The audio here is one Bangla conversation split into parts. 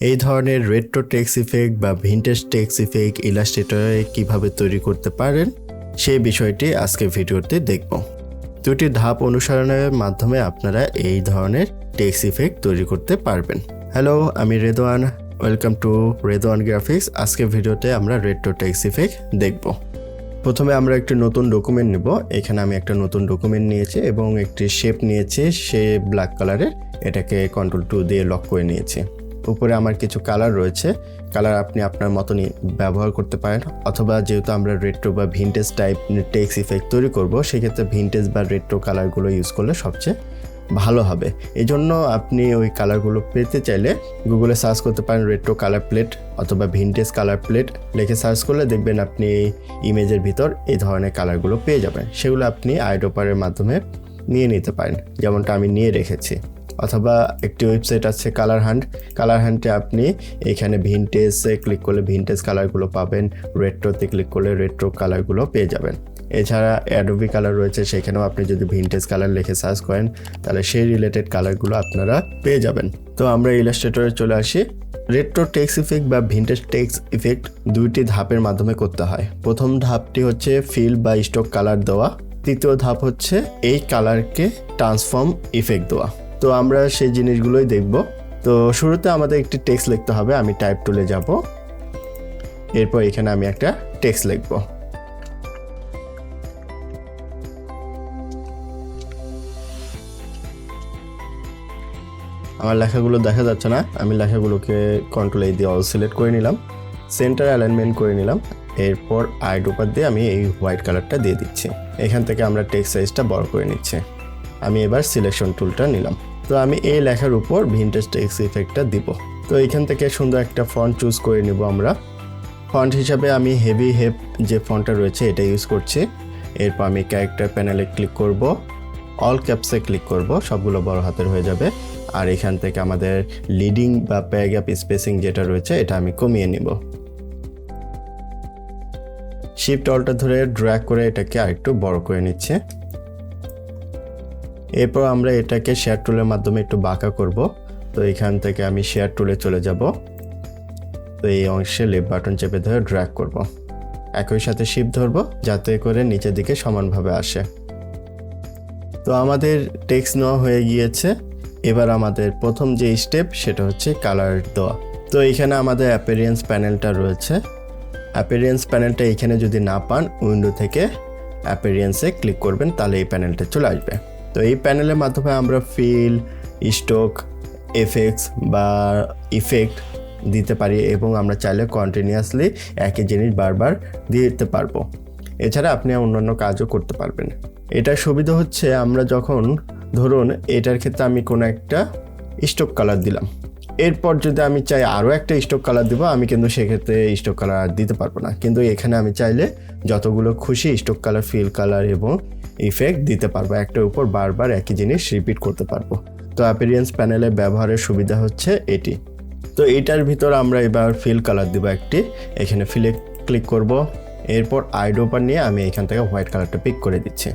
এই ধরনের রেট্রো টেক্সট ইফেক্ট বা ভিনটেজ টেক্সট ইফেক্ট ইলাস্ট্রেটরে কিভাবে তৈরি করতে পারেন সেই বিষয়টি আজকে ভিডিওতে দেখব। দুটি ধাপ অনুসরণের মাধ্যমে আপনারা এই ধরনের টেক্সট ইফেক্ট তৈরি করতে পারবেন। হ্যালো, আমি Redwan. Welcome to Redwan graphics. আজকে ভিডিওতে আমরা রেট্রো টেক্সট ইফেক্ট দেখব। প্রথমে আমরা একটি নতুন ডকুমেন্ট নেব। এখানে আমি একটা নতুন ডকুমেন্ট নিয়েছি এবং একটি শেপ নিয়েছি, সে ব্ল্যাক কালারের। এটাকে Ctrl+2 দিয়ে লক করে নিয়েছি। উপরে আমার কিছু কালার রয়েছে, কালার আপনি আপনার মতনই ব্যবহার করতে পারেন, অথবা যেহেতু আমরা রেট্রো বা ভিনটেজ টাইপ টেক্সট ইফেক্ট তৈরি করব, সেক্ষেত্রে ভিনটেজ বা রেট্রো কালারগুলো ইউজ করলে সবচেয়ে ভালো হবে। এই জন্য আপনি ওই কালারগুলো পেতে চাইলে গুগলে সার্চ করতে পারেন রেট্রো কালার প্লেট অথবা ভিনটেজ কালার প্লেট লিখে সার্চ করলে দেখবেন আপনি এই ইমেজের ভিতর এই ধরনের কালারগুলো পেয়ে যাবেন। সেগুলো আপনি আইডোপারের মাধ্যমে নিয়ে নিতে পারেন, যেমনটা আমি নিয়ে রেখেছি। অথবা একটি ওয়েবসাইট আছে কালার হান্টে আপনি এখানে ভিনটেজে ক্লিক করলে ভিনটেজ কালারগুলো পাবেন, রেট্রোতে ক্লিক করলে রেট্রো কালারগুলো পেয়ে যাবেন। এছাড়া অ্যাডোবি কালার রয়েছে, সেখানেও আপনি যদি ভিনটেজ কালার লিখে সার্চ করেন তাহলে সেই রিলেটেড কালারগুলো আপনারা পেয়ে যাবেন। তো আমরা ইলাস্ট্রেটরে চলে আসি। রেট্রো টেক্সট ইফেক্ট বা ভিনটেজ টেক্সট ইফেক্ট দুইটি ধাপের মাধ্যমে করতে হয়। প্রথম ধাপটি হচ্ছে ফিল বা স্টক কালার দেওয়া। তৃতীয় ধাপ হচ্ছে এই কালারকে ট্রান্সফর্ম ইফেক্ট দেওয়া। তো আমরা সেই জিনিসগুলোই দেখব। তো শুরুতে আমাদের একটি টেক্সট লিখতে হবে। আমি টাইপ টুলে যাব, এরপর এখানে আমি একটা টেক্সট লিখব। আমার লেখাগুলো দেখা যাচ্ছে না, আমি লেখাগুলোকে Ctrl+A দিয়ে অল সিলেক্ট করে নিলাম, সেন্টার অ্যালাইনমেন্ট করে নিলাম। এরপর আইডোপার দিয়ে আমি এই হোয়াইট কালারটা দিয়ে দিচ্ছি। এখান থেকে আমরা টেক্সট সাইজটা বড় করে নিচ্ছি। আমি এবার সিলেকশন টুলটা নিলাম। তো আমি এই লেখার উপর ভিনটেজ টেক্সট ইফেক্টটা দিব। তো এখান থেকে সুন্দর একটা ফন্ট চুজ করে নিব আমরা। ফন্ট হিসাবে আমি হেভি হেপ যে ফন্টটা রয়েছে এটা ইউজ করছি। এরপর আমি ক্যারেক্টার প্যানেলে ক্লিক করব, অল ক্যাপসে ক্লিক করব, সবগুলো বড় হাতের হয়ে যাবে। আর এখান থেকে আমাদের লিডিং বা প্যারাগ্রাফ স্পেসিং যেটা রয়েছে এটা আমি কমিয়ে নিব। শিফট অলটা ধরে ড্র্যাগ করে এটাকে আরেকটু বড় করে নিচ্ছে। এরপর আমরা এটাকে শেয়ার টুলের মাধ্যমে একটু বাঁকা করব। তো এখান থেকে আমি শেয়ার টুলে চলে যাব। তো এই অংশে লেফট বাটন চেপে ধরে ড্র্যাগ করব, একই সাথে শিফট ধরব যাতে করে নিচের দিকে সমানভাবে আসে। তো আমাদের টেক্সট নেওয়া হয়ে গিয়েছে। এবার আমাদের প্রথম যে স্টেপ সেটা হচ্ছে কালার দেওয়া। তো এখানে আমাদের অ্যাপিয়ারেন্স প্যানেলটা রয়েছে। অ্যাপিয়ারেন্স প্যানেলটা এখানে যদি না পান, উইন্ডো থেকে অ্যাপিয়ারেন্সে ক্লিক করবেন, তাহলে এই প্যানেলটা চলে আসবে। তো এই প্যানেলের মাধ্যমে আমরা ফিল, স্ট্রোক, এফেক্টস বা ইফেক্ট দিতে পারি এবং আমরা চাইলে কন্টিনিউয়াসলি একই জিনিস বারবার দিতে পারবো। এছাড়া আপনি অন্যান্য কাজও করতে পারবেন। এটার সুবিধা হচ্ছে আমরা যখন ধরুন এটার ক্ষেত্রে আমি কোনো একটা স্ট্রোক কালার দিলাম, এরপর যদি আমি চাই আরও একটা স্ট্রোক কালার দিব, আমি কিন্তু সেক্ষেত্রে স্ট্রোক কালার আর দিতে পারবো না। কিন্তু এখানে আমি চাইলে যতগুলো খুশি স্ট্রোক কালার, ফিল কালার এবং ইফেক্ট দিতে পারবো। একটার উপর বারবার একই জিনিস রিপিট করতে পারবো। তো অ্যাপিয়ারেন্স প্যানেলে ব্যবহারের সুবিধা হচ্ছে এটি। তো এটার ভিতর আমরা এবার ফিল কালার দিব একটি। এখানে ফিলে ক্লিক করব, এরপর আইডোপার নিয়ে আমি এখান থেকে হোয়াইট কালারটা পিক করে দিচ্ছি।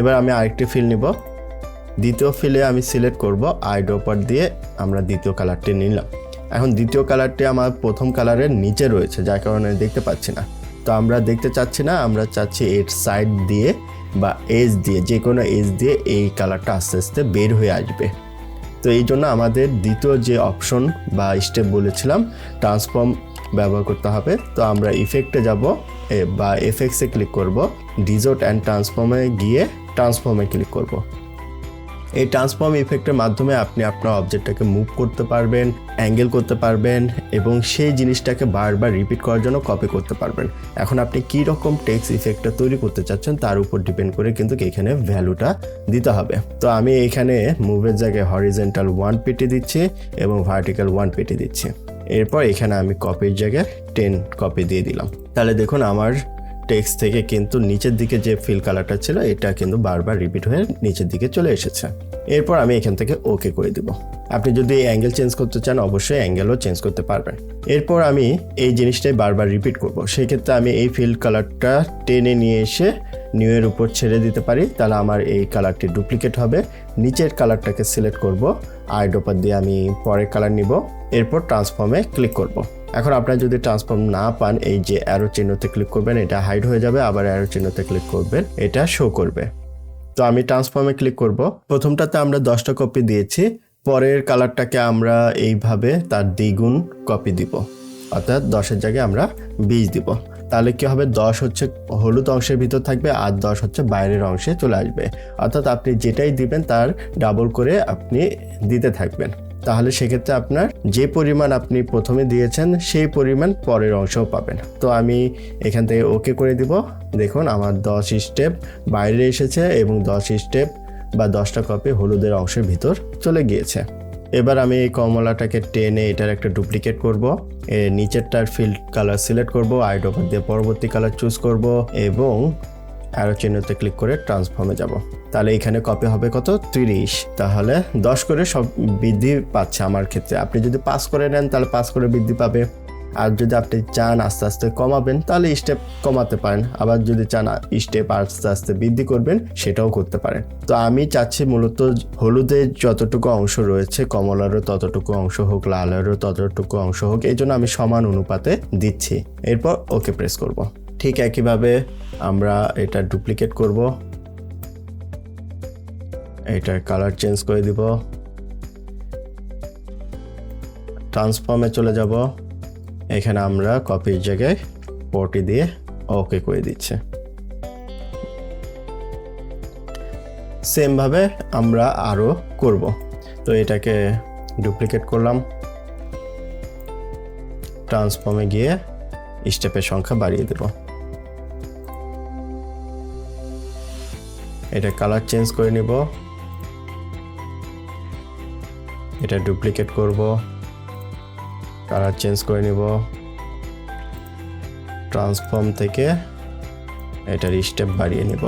এবার আমি আরেকটি ফিল নিব। দ্বিতীয় ফিলে আমি সিলেক্ট করব, আইডোপার দিয়ে আমরা দ্বিতীয় কালারটি নিলাম। এখন দ্বিতীয় কালারটি আমার প্রথম কালারের নিচে রয়েছে, যার কারণে দেখতে পাচ্ছি না। তো আমরা দেখতে চাচ্ছি না, আমরা চাচ্ছি এর সাইড দিয়ে বা এজ দিয়ে, যে কোনো এজ দিয়ে এই কালারটা আস্তে আস্তে বের হয়ে আসবে। তো এই জন্য আমাদের দ্বিতীয় যে অপশন বা স্টেপ বলেছিলাম ট্রান্সফর্ম ব্যবহার করতে হবে। তো আমরা ইফেক্টে যাব বা এফেক্টসে ক্লিক করব, ডিজোর্ট অ্যান্ড ট্রান্সফর্মে গিয়ে ট্রান্সফর্মে ক্লিক করব। এই ট্রান্সফর্ম ইফেক্টের মাধ্যমে আপনি আপনার অবজেক্টটাকে মুভ করতে পারবেন, অ্যাঙ্গেল করতে পারবেন এবং সেই জিনিসটাকে বারবার রিপিট করার জন্য কপি করতে পারবেন। এখন আপনি কী রকম টেক্সট ইফেক্টটা তৈরি করতে চাচ্ছেন তার উপর ডিপেন্ড করে কিন্তু এখানে ভ্যালুটা দিতে হবে। তো আমি এখানে মুভের জায়গায় হরিজেন্টাল 1 পেটি দিচ্ছি এবং ভার্টিক্যাল 1 পেটি দিচ্ছি। এরপর এখানে আমি কপির জায়গায় 10 কপি দিয়ে দিলাম। তাহলে দেখুন আমার টেক্সট থেকে কিন্তু নিচের দিকে যে ফিল কালারটা ছিল এটা কিন্তু বারবার রিপিট হয়ে নিচের দিকে চলে এসেছে। এরপর আমি এখান থেকে ওকে করে দিব। আপনি যদি অ্যাঙ্গেল চেঞ্জ করতে চান অবশ্যই অ্যাঙ্গেলও চেঞ্জ করতে পারবেন। এরপর আমি এই জিনিসটাই বারবার রিপিট করব। সেই ক্ষেত্রে আমি এই ফিল কালারটা টেনে নিয়ে এসে নিউয়ের উপর ছেড়ে দিতে পারি, তাহলে আমার এই কালারটি ডুপ্লিকেট হবে। নিচের কালারটাকে সিলেক্ট করব, আইডোপার দিয়ে আমি পরের কালার নিব। এরপর ট্রান্সফর্মে ক্লিক করব। এখন আপনারা যদি ট্রান্সফর্ম না পান, এই যে অ্যারো চিহ্নতে ক্লিক করবেন, এটা হাইড হয়ে যাবে, আবার অ্যারো চিহ্নতে ক্লিক করবেন, এটা শো করবে। তো আমি ট্রান্সফর্মে ক্লিক করব। প্রথমটাতে আমরা 10টা কপি দিয়েছি, পরের কালারটাকে আমরা এইভাবে তার দ্বিগুণ কপি দিব, অর্থাৎ 10-এর জায়গায় আমরা 20 দিব। তাহলে কি হবে, 10 হচ্ছে হলুদ অংশের ভিতর থাকবে আর 10 হচ্ছে বাইরের অংশে চলে আসবে, অর্থাৎ আপনি যেটাই দিবেন তার ডাবল করে আপনি দিতে থাকবেন। তাহলে সেক্ষেত্রে আপনার যে পরিমাণ আপনি প্রথমে দিয়েছেন সেই পরিমাণ পরের অংশও পাবেন। তো আমি এখান থেকে ওকে করে দিব। দেখুন আমার 10 স্টেপ বাইরে এসেছে এবং 10 স্টেপ বা 10টা কপি হলুদের অংশের ভিতর চলে গিয়েছে। এবার আমি এই কমলাটাকে টেনে এটার একটা ডুপ্লিকেট করব, এর নিচেরটার ফিল্ড কালার সিলেক্ট করব, আইড্রপার দিয়ে পরবর্তী কালার চুজ করব এবং অ্যারো চিহ্নতে ক্লিক করে ট্রান্সফর্মে যাব। তাহলে এখানে কপি হবে কত, 30। তাহলে 10 করে সব বৃদ্ধি পাচ্ছে আমার ক্ষেত্রে। আপনি যদি 5 করে নেন তাহলে 5 করে বৃদ্ধি পাবে, আর যদি আপনি চান আস্তে আস্তে কমাবেন তাহলে স্টেপ কমাতে পারেন, আবার যদি চান স্টেপ আস্তে আস্তে বৃদ্ধি করবেন সেটাও করতে পারেন। তো আমি চাচ্ছি মূলত হলুদের যতটুকু অংশ রয়েছে কমলারও ততটুকু অংশ হোক, লালেরও ততটুকু অংশ হোক, এই জন্য আমি সমান অনুপাতে দিচ্ছি। এরপর ওকে প্রেস করব। ঠিক একইভাবে আমরা এটা ডুপ্লিকেট করব, এটার কালার চেঞ্জ করে দিব, ট্রান্সফর্মে চলে যাব। এখানে আমরা কপির জায়গায় 40 দিয়ে ওকে করে দিচ্ছি। সেম ভাবে আমরা আরো করব। তো এটাকে ডুপ্লিকেট করলাম, ট্রান্সফর্মে গিয়ে স্টেপের সংখ্যা বাড়িয়ে দেব। এটা কালার চেঞ্জ করে নিব, এটা ডুপ্লিকেট করব, কালার চেঞ্জ করে নিব, ট্রান্সফর্ম থেকে এটার স্টেপ বাড়িয়ে নিব।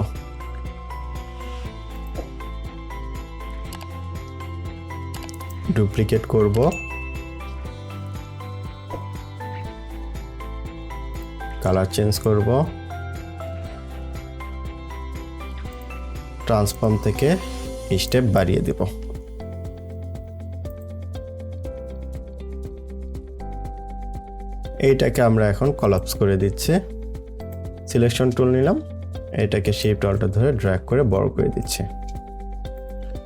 ডুপ্লিকেট করব, কালার চেঞ্জ করব, ট্রান্সফর্ম থেকে স্টেপ বাড়িয়ে দেব। এইটাকে আমরা এখন কলাপস করে দিচ্ছি। সিলেকশন টুল নিলাম, এটাকে শিফট অল্টার ধরে ড্র্যাগ করে বড় করে দিচ্ছি।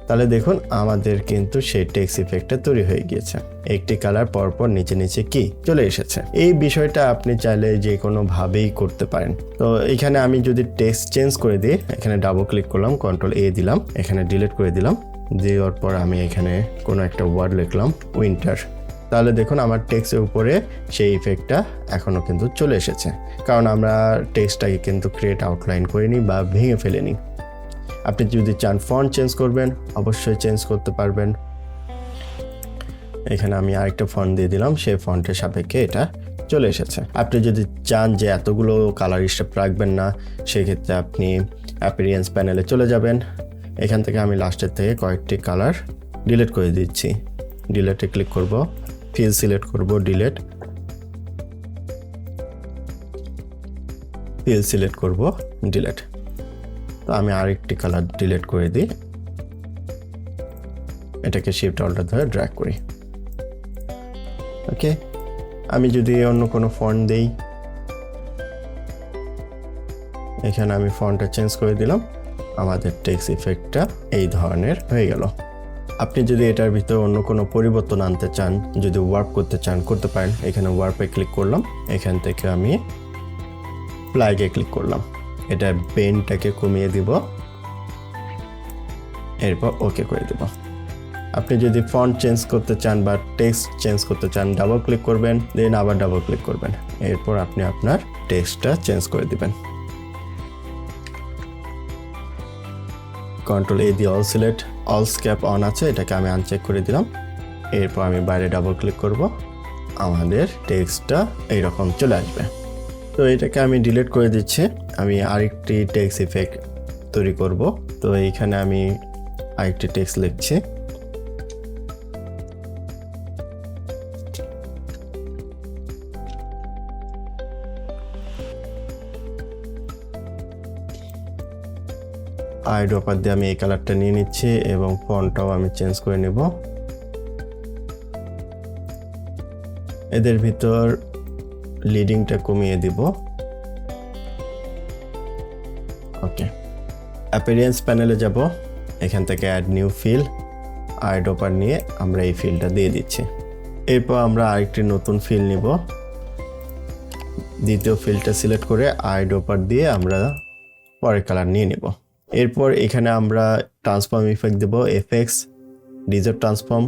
তাহলে দেখুন আমাদের কিন্তু সেই টেক্সট ইফেক্টটা তৈরি হয়ে গিয়েছে। একটি কালার পরপর নিচে নিচে কি চলে এসেছে। এই বিষয়টা আপনি চাইলে যে কোনো ভাবেই করতে পারেন। তো এখানে আমি যদি টেক্সট চেঞ্জ করে দিই, এখানে ডাবল ক্লিক করলাম, কন্ট্রোল এ দিলাম, এখানে ডিলিট করে দিলাম, দেওয়ার পর আমি এখানে কোনো একটা ওয়ার্ড লিখলাম উইন্টার। তাহলে দেখুন আমার টেক্সটের উপরে সেই ইফেক্টটা এখনও কিন্তু চলে এসেছে, কারণ আমরা টেক্সটটাকে কিন্তু ক্রিয়েট আউটলাইন করিনি বা ভেঙে ফেলিনি। আপনি যদি চান ফন্ট চেঞ্জ করবেন অবশ্যই চেঞ্জ করতে পারবেন। এখানে আমি আরেকটা ফন্ট দিয়ে দিলাম, সেই ফন্টের সাপেক্ষে এটা চলে এসেছে। আপনি যদি চান যে এতগুলো কালার স্টেপ রাখবেন না, সেক্ষেত্রে আপনি অ্যাপিয়ারেন্স প্যানেলে চলে যাবেন। এখান থেকে আমি লাস্টের থেকে কয়েকটি কালার ডিলিট করে দিচ্ছি। ডিলিটে ক্লিক করব, ফিল সিলেক্ট করব, ডিলিট, ফিল সিলেক্ট করব, ডিলিট। তো আমি আরেকটি কালার ডিলিট করে দিই, এটাকে শিফট অল্টার ধরে ড্র্যাগ করি। ওকে, আমি যদি অন্য কোনো ফন্ট দেই, এখানে আমি ফন্টটা চেঞ্জ করে দিলাম, আমাদের টেক্সট ইফেক্টটা এই ধরনের হয়ে গেল। আপনি যদি এটার ভিতরে অন্য কোনো পরিবর্তন আনতে চান, যদি ওয়ার্প করতে চান করতে পারেন। এখানে ওয়ার্পে ক্লিক করলাম, এখান থেকে আমি প্লাগে ক্লিক করলাম, এটা পেনটাকে কমিয়ে দিব, এরপর ওকে করে দেব। আপনি যদি ফন্ট চেঞ্জ করতে চান বা টেক্সট চেঞ্জ করতে চান ডাবল ক্লিক করবেন, দেন আবার ডাবল ক্লিক করবেন, এরপর আপনি আপনার টেক্সটটা চেঞ্জ করে দিবেন। কন্ট্রোল এ দিয়ে অল সিলেক্ট, অল স্ক্যাপ অন আছে, এটাকে আমি আনচেক করে দিলাম। এরপর আমি বাইরে ডাবল ক্লিক করব, আমাদের টেক্সটটা এইরকম চলে আসবে। তো এটাকে আমি ডিলিট করে দিচ্ছি। আমি আরেকটি টেক্সট ইফেক্ট তৈরি করব। তো এইখানে আমি আরেকটি টেক্সট লিখছি, আইড্রপার দিয়ে আমি এই কালারটা নিয়ে নিচ্ছি এবং ফন্টটাও আমি চেঞ্জ করে নেব। এদের ভিতর লিডিংটা কমিয়ে দিব। ওকে, অ্যাপিয়ারেন্স প্যানেলে যাব, এখান থেকে অ্যাড নিউ ফিল, আইডোপার নিয়ে আমরা এই ফিলটা দিয়ে দিচ্ছি। এরপর আমরা আরেকটি নতুন ফিল নিব, দ্বিতীয় ফিলটা সিলেক্ট করে আইডোপার দিয়ে আমরা পরের কালার নিয়ে নেব। এরপর এখানে আমরা ট্রান্সফর্ম ইফেক্ট দেব, এফএক্স, ডিজট ট্রান্সফর্ম,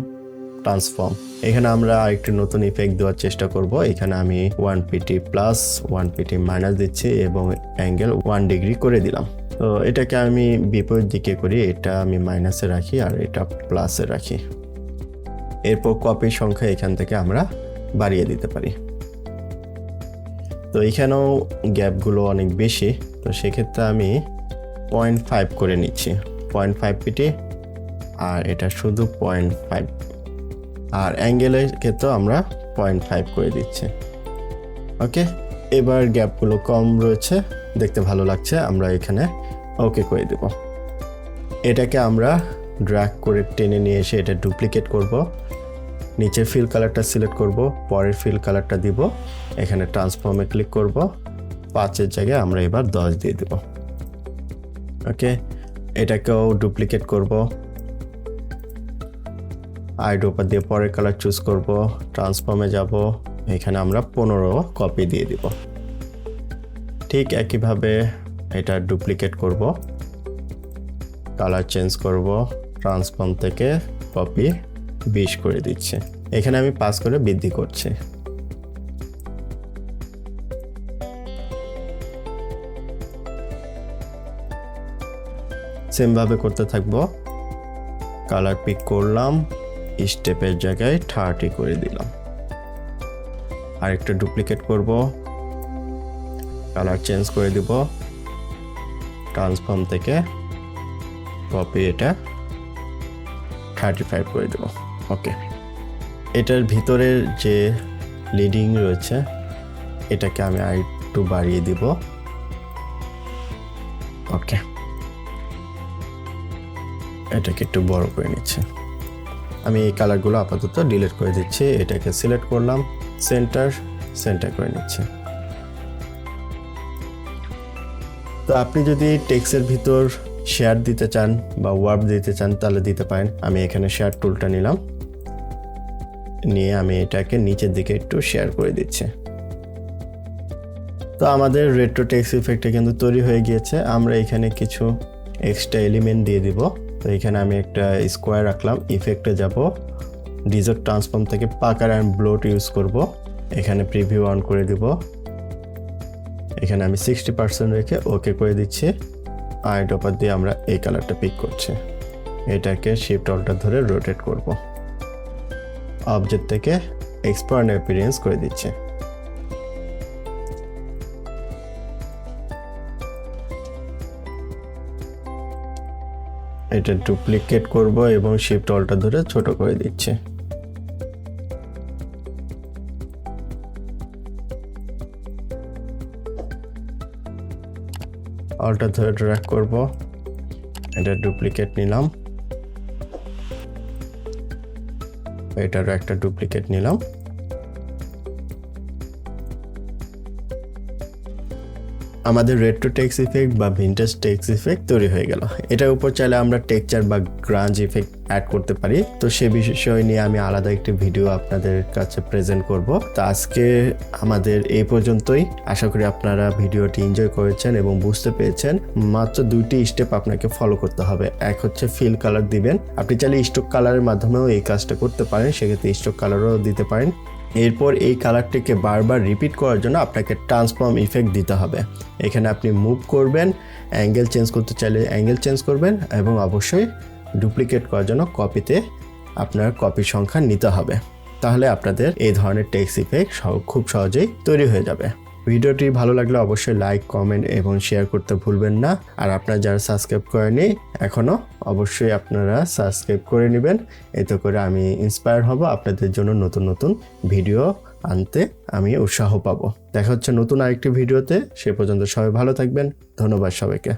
ট্রান্সফর্ম। এখানে আমরা আরেকটি নতুন ইফেক্ট দেওয়ার চেষ্টা করব। এখানে আমি 1pt প্লাস 1pt মাইনাস দিচ্ছি এবং অ্যাঙ্গেল 1 ডিগ্রি করে দিলাম। তো এটাকে আমি বিপরীত দিকে করি, এটা আমি মাইনাসে রাখি আর এটা প্লাসে রাখি। এরপর কপির সংখ্যা এখান থেকে আমরা বাড়িয়ে দিতে পারি। তো এখানেও গ্যাপগুলো অনেক বেশি, তো সেক্ষেত্রে আমি 0.5 করে নিচ্ছি, 0.5 pt, আর এটা শুধু 0.5, আর অ্যাঙ্গেলের ক্ষেত্রেও আমরা 0.5 করে দিচ্ছি। ওকে, এবার গ্যাপগুলো কম রয়েছে, দেখতে ভালো লাগছে, আমরা এখানে ওকে করে দেব। এটাকে আমরা ড্র্যাগ করে টেনে নিয়ে এসে এটা ডুপ্লিকেট করব, নিচের ফিল কালারটা সিলেক্ট করব, পরের ফিল কালারটা দিব, এখানে ট্রান্সফর্মে ক্লিক করব, 5-এর জায়গায় আমরা এবার 10 দিয়ে দেব। ওকে, এটাকেও ডুপ্লিকেট করব, আইডোপার দিয়ে পরের কালার চুজ করব, ট্রান্সফর্মে যাব, এখানে আমরা 15 কপি দিয়ে দিব। ঠিক একইভাবে এটা ডুপ্লিকেট করব, কালার চেঞ্জ করব, ট্রান্সফর্ম থেকে কপি 20 করে দিচ্ছি, এখানে আমি 5 করে বৃদ্ধি করছি। সেমভাবে করতে থাকবো। কালার পিক করলাম, স্টেপের জায়গায় 30 করে দিলাম, আরেকটা ডুপ্লিকেট করব, কালার চেঞ্জ করে দিব, ট্রান্সফর্ম থেকে কপি এটা 35 করে দেব। ওকে, এটার ভিতরের যে লিডিং রয়েছে এটাকে আমি আরেকটু বাড়িয়ে দিব। ওকে, এটাকে একটু বড় করে নিচ্ছি। আমি এই কালারগুলো আপাতত ডিলিট করে দিচ্ছি, এটাকে সিলেক্ট করলাম, সেন্টার করে নিচ্ছি। তো আপনি যদি টেক্সটের ভিতর শেয়ার দিতে চান বা ওয়ার্প দিতে চান তাহলে দিতে পারেন। আমি এখানে শেয়ার টুলটা নিলাম, নিয়ে আমি এটাকে নিচের দিকে একটু শেয়ার করে দিচ্ছি। তো আমাদের রেট্রো টেক্সট ইফেক্টটা কিন্তু তৈরি হয়ে গিয়েছে। আমরা এখানে কিছু এক্সট্রা এলিমেন্ট দিয়ে দিব। তো এখানে আমি একটা স্কোয়ার রাখলাম, ইফেক্টে যাব, ডিজট ট্রান্সফর্ম থেকে পাকার অ্যান্ড ব্লোট ইউজ করব, এখানে প্রিভিউ অন করে দিব, এখানে আমি 60% রেখে ওকে করে দিচ্ছি। আইডোপার দিয়ে আমরা এই কালারটা পিক করছি, এটাকে শিফট অল্টার ধরে রোটেট করব, অবজেক্ট থেকে এক্সপান্ড অ্যাপিয়ারেন্স করে দিচ্ছি। এটা ডুপ্লিকেট করব এবং শিফট অল্টার ধরে ছোট করে দিচ্ছি। অল্টার ধরে ড্র্যাগ করব, এটা ডুপ্লিকেট নিলাম, এটারও একটা ডুপ্লিকেট নিলাম। আমাদের রেট্রো টেক্সট ইফেক্ট বা ভিনটেজ টেক্সট ইফেক্ট তৈরি হয়ে গেল। এটার উপর চাইলে আমরা টেক্সচার বা গ্রাঞ্জ ইফেক্ট অ্যাড করতে পারি। তো সে বিষয় নিয়ে আমি আলাদা একটি ভিডিও আপনাদের কাছে প্রেজেন্ট করব। তো আজকে আমাদের এই পর্যন্তই। আশা করি আপনারা ভিডিওটি এনজয় করেছেন এবং বুঝতে পেরেছেন। মাত্র 2টি স্টেপ আপনাকে ফলো করতে হবে। এক হচ্ছে ফিল কালার দিবেন, আপনি চাইলে স্ট্রোক কালারের মাধ্যমেও এই কাজটা করতে পারেন, সেক্ষেত্রে স্ট্রোক কালারও দিতে পারেন। এরপর এই কালারটিকে বারবার রিপিট করার জন্য আপনাকে ট্রান্সফর্ম ইফেক্ট দিতে হবে। এখানে আপনি মুভ করবেন, অ্যাঙ্গেল চেঞ্জ করতে চাইলে অ্যাঙ্গেল চেঞ্জ করবেন এবং অবশ্যই ডুপ্লিকেট করার জন্য কপিতে আপনার কপির সংখ্যা নিতে হবে। তাহলে আপনাদের এই ধরনের টেক্সট ইফেক্ট খুব সহজেই তৈরি হয়ে যাবে। ভিডিওটি ভালো লাগলে অবশ্যই লাইক, কমেন্ট এবং শেয়ার করতে ভুলবেন না। আর আপনারা যারা সাবস্ক্রাইব করেনি এখনও, অবশ্যই আপনারা সাবস্ক্রাইব করে নেবেন। এতে করে আমি ইন্সপায়ার হব, আপনাদের জন্য নতুন নতুন ভিডিও আনতে আমি উৎসাহ পাবো। দেখা হচ্ছে নতুন আরেকটি ভিডিওতে। সে পর্যন্ত সবাই ভালো থাকবেন। ধন্যবাদ সবাইকে।